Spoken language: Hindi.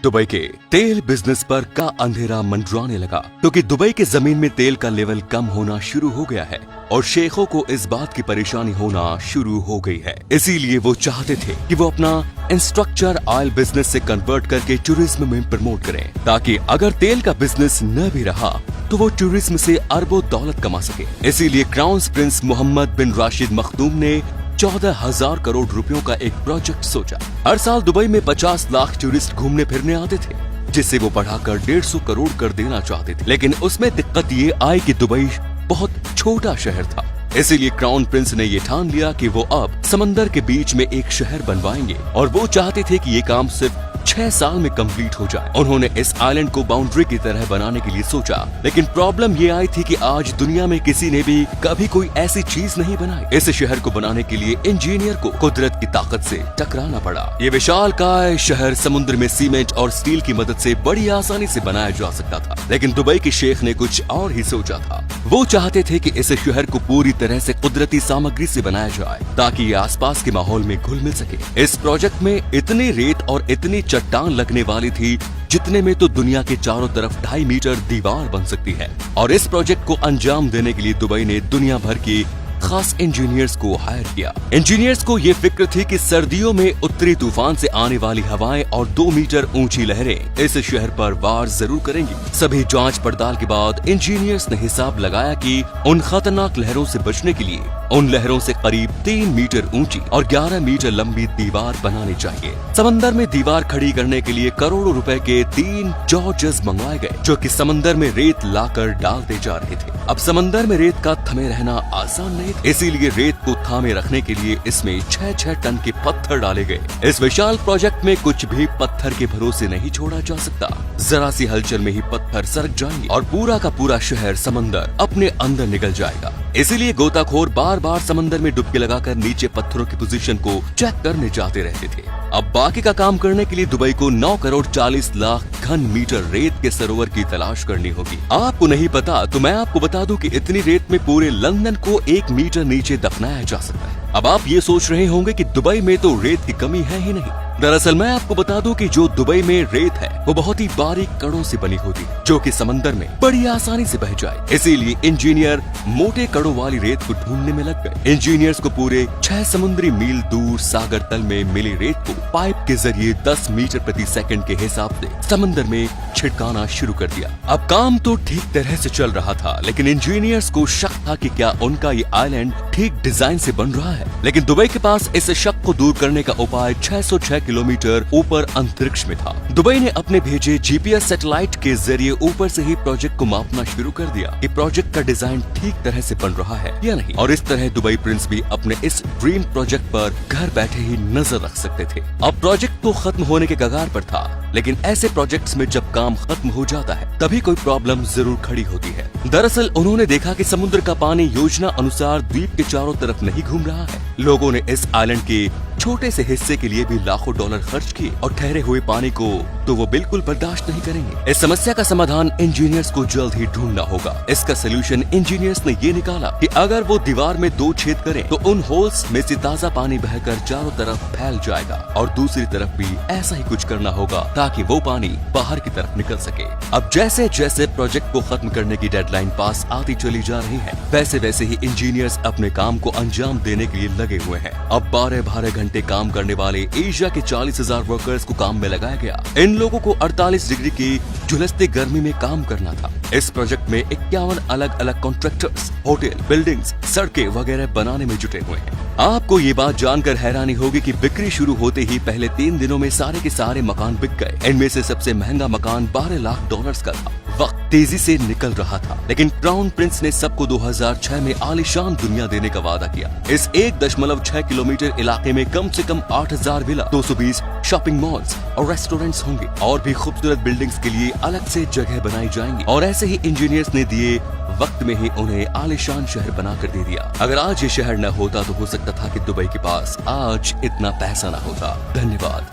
दुबई के तेल बिजनेस पर का अंधेरा मंडराने लगा क्योंकि दुबई के जमीन में तेल का लेवल कम होना शुरू हो गया है और शेखों को इस बात की परेशानी होना शुरू हो गई है। इसीलिए वो चाहते थे कि वो अपना इंफ्रास्ट्रक्चर ऑयल बिजनेस से कन्वर्ट करके टूरिज्म में प्रमोट करें, ताकि अगर तेल का बिजनेस न भी रहा तो वो टूरिज्म से अरबों दौलत कमा सके। इसीलिए क्राउन प्रिंस मोहम्मद बिन राशिद मखदूम ने 14,000 करोड़ रुपयों का एक प्रोजेक्ट सोचा। हर साल दुबई में 50 लाख टूरिस्ट घूमने फिरने आते थे, जिससे वो बढ़ाकर 150 करोड़ कर देना चाहते थे। लेकिन उसमें दिक्कत ये आई कि दुबई बहुत छोटा शहर था। इसीलिए क्राउन प्रिंस ने ये ठान लिया कि वो अब समंदर के बीच में एक शहर बनवाएंगे और वो चाहते थे कि ये काम सिर्फ 6 साल में कंप्लीट हो जाए। उन्होंने इस आइलैंड को बाउंड्री की तरह बनाने के लिए सोचा, लेकिन प्रॉब्लम ये आई थी कि आज दुनिया में किसी ने भी कभी कोई ऐसी चीज नहीं बनाई। इस शहर को बनाने के लिए इंजीनियर को कुदरत की ताकत से टकराना पड़ा। ये विशालकाय शहर समुद्र में सीमेंट और स्टील की मदद से बड़ी आसानी से बनाया जा सकता था, लेकिन दुबई के शेख ने कुछ और ही सोचा था। वो चाहते थे कि इस शहर को पूरी तरह से कुदरती सामग्री से बनाया जाए, ताकि ये आसपास के माहौल में घुल मिल सके। इस प्रोजेक्ट में इतनी रेत और इतनी चट्टान लगने वाली थी जितने में तो दुनिया के चारों तरफ 2.5 मीटर दीवार बन सकती है। और इस प्रोजेक्ट को अंजाम देने के लिए दुबई ने दुनिया भर की खास इंजीनियर्स को हायर किया। इंजीनियर्स को ये फिक्र थी कि सर्दियों में उत्तरी तूफान से आने वाली हवाएं और 2 मीटर ऊंची लहरें इस शहर पर वार जरूर करेंगी। सभी जांच पड़ताल के बाद इंजीनियर्स ने हिसाब लगाया कि उन खतरनाक लहरों से बचने के लिए उन लहरों से करीब 3 मीटर ऊंची और 11 मीटर लंबी दीवार बनानी चाहिए। समंदर में दीवार खड़ी करने के लिए करोड़ों रुपए के 3 जॉर्जेस मंगवाए गए, जो कि समंदर में रेत लाकर डालते जा रहे थे। अब समंदर में रेत का थमे रहना आसान नहीं था, इसीलिए रेत को थामे रखने के लिए इसमें 6-6 टन के पत्थर डाले गए। इस विशाल प्रोजेक्ट में कुछ भी पत्थर के भरोसे नहीं छोड़ा जा सकता। जरा सी हलचल में ही पत्थर सरक जाएंगे और पूरा का पूरा शहर समंदर अपने अंदर निकल जाएगा। इसीलिए गोताखोर बार बार समंदर में डुबकी लगाकर नीचे पत्थरों की पोजीशन को चेक करने जाते रहते थे। अब बाकी का काम करने के लिए दुबई को 9 करोड़ 40 लाख घन मीटर रेत के सरोवर की तलाश करनी होगी। आपको नहीं पता तो मैं आपको बता दूं कि इतनी रेत में पूरे लंदन को 1 मीटर नीचे दफनाया जा सकता है। अब आप ये सोच रहे होंगे कि दुबई में तो रेत की कमी है ही नहीं। दरअसल मैं आपको बता दूं कि जो दुबई में रेत है वो बहुत ही बारीक कणों से बनी होती है, जो कि समंदर में बड़ी आसानी से बह जाए। इसीलिए इंजीनियर मोटे कणों वाली रेत को ढूंढने में लग गए। इंजीनियर्स को पूरे 6 समुद्री मील दूर सागर तल में मिली रेत को पाइप के जरिए 10 मीटर प्रति सेकंड के हिसाब से समंदर में छिड़काना शुरू कर दिया। अब काम तो ठीक तरह से चल रहा था, लेकिन इंजीनियर्स को शक था कि क्या उनका ये आइलैंड ठीक डिजाइन से बन रहा है। लेकिन दुबई के पास इस शक को दूर करने का उपाय 606 किलोमीटर ऊपर अंतरिक्ष में था। दुबई ने अपने भेजे जीपीएस सैटेलाइट के जरिए ऊपर से ही प्रोजेक्ट को मापना शुरू कर दिया कि प्रोजेक्ट का डिजाइन ठीक तरह से बन रहा है या नहीं। और इस तरह दुबई प्रिंस भी अपने इस ड्रीम प्रोजेक्ट पर घर बैठे ही नजर रख सकते थे। अब प्रोजेक्ट तो खत्म होने के कगार पर था, लेकिन ऐसे प्रोजेक्ट्स में जब काम खत्म हो जाता है तभी कोई प्रॉब्लम जरूर खड़ी होती है। दरअसल उन्होंने देखा कि समुद्र का पानी योजना अनुसार द्वीप के चारों तरफ नहीं घूम रहा है। लोगों ने इस आइलैंड के छोटे से हिस्से के लिए भी लाखों डॉलर खर्च किए और ठहरे हुए पानी को तो वो बिल्कुल बर्दाश्त नहीं करेंगे। इस समस्या का समाधान इंजीनियर्स को जल्द ही ढूंढना होगा। इसका सलूशन इंजीनियर्स ने ये निकाला कि अगर वो दीवार में 2 छेद करें तो उन होल्स में से ताजा पानी बहकर चारों तरफ फैल जाएगा और दूसरी तरफ भी ऐसा ही कुछ करना होगा ताकि वो पानी बाहर की तरफ निकल सके। अब जैसे जैसे प्रोजेक्ट को खत्म करने की डेडलाइन पास आती चली जा रही है, वैसे वैसे ही इंजीनियर्स अपने काम को अंजाम देने के लिए लगे हुए हैं। अब 12 घंटे काम करने वाले एशिया के 40,000 वर्कर्स को काम में लगाया गया। इन लोगों को 48 डिग्री की झुलसती गर्मी में काम करना था। इस प्रोजेक्ट में 51 अलग अलग कॉन्ट्रैक्टर्स होटल, बिल्डिंग्स, सड़कें वगैरह बनाने में जुटे हुए हैं। आपको ये बात जानकर हैरानी होगी कि बिक्री शुरू होते ही पहले 3 दिनों में सारे के सारे मकान बिक गए। इनमें से सबसे महंगा मकान 12 लाख डॉलर्स का था। वक्त तेजी से निकल रहा था, लेकिन क्राउन प्रिंस ने सबको 2006 में आलीशान दुनिया देने का वादा किया। इस 1.6 किलोमीटर इलाके में कम से कम 8,000 विला, 220 शॉपिंग मॉल्स और रेस्टोरेंट्स होंगे और भी खूबसूरत बिल्डिंग्स के लिए अलग से जगह बनाई जाएंगी। और ऐसे ही इंजीनियर्स ने दिए वक्त में ही उन्हें आलीशान शहर बनाकर दे दिया। अगर आज ये शहर न होता तो हो सकता था कि दुबई के पास आज इतना पैसा न होता। धन्यवाद।